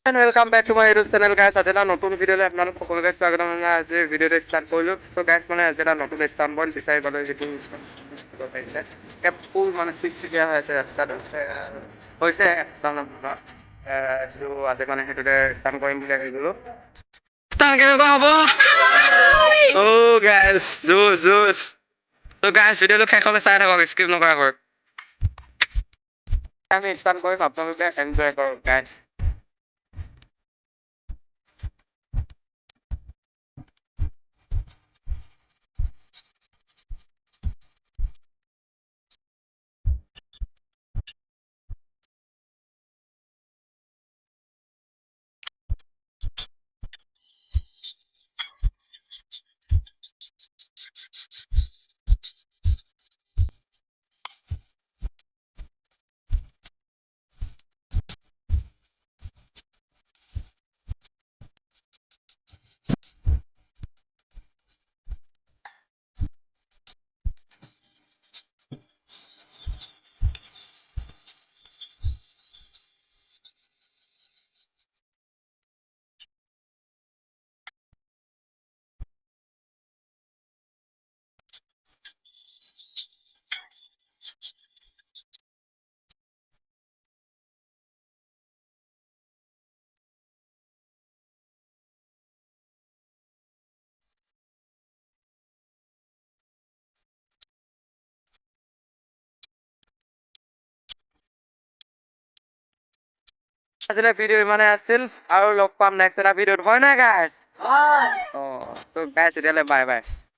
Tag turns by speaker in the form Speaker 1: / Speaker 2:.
Speaker 1: And welcome back to my YouTube channel guys. আজি এটা নতুন ভিডিঅ'লৈ আপোনালোক সকলোকে স্বাগতম জনাই আজি ভিডিঅ'টো ষ্টাৰ্ট কৰিলোঁ। চ' গাইজ মানে আজি এটা নতুন ষ্টাৰ্ট পইণ্ট বিচাৰি পালোঁ যিটো পাৰিছে ফুল মানে চিকচিকীয়া হৈ আছে ৰাস্তাটো হৈছে যিটো আজি মানে সেইটোতে ষ্টাৰ্ট কৰিম বুলি ভাবিছিলোঁ। ষ্টাৰ্ট কেনেকুৱা হ'ব? অ' গাইজ জোচ জোচ। চ' গাইজ ভিডিঅ'টো শেষলৈ চাই থাকক স্কিপ নকৰাকৈ। আমি ষ্টাৰ্ট কৰিম আপোনালোকে এনজয় কৰক গাইজ। আজিলৈ ভিডিঅ' ইমানে আছিল আৰু লগ পাম নেক্সট এটা ভিডিঅ'ত হয় নাই গাইজ? চ' গাইজ তেতিয়াহ'লে বাই বাই।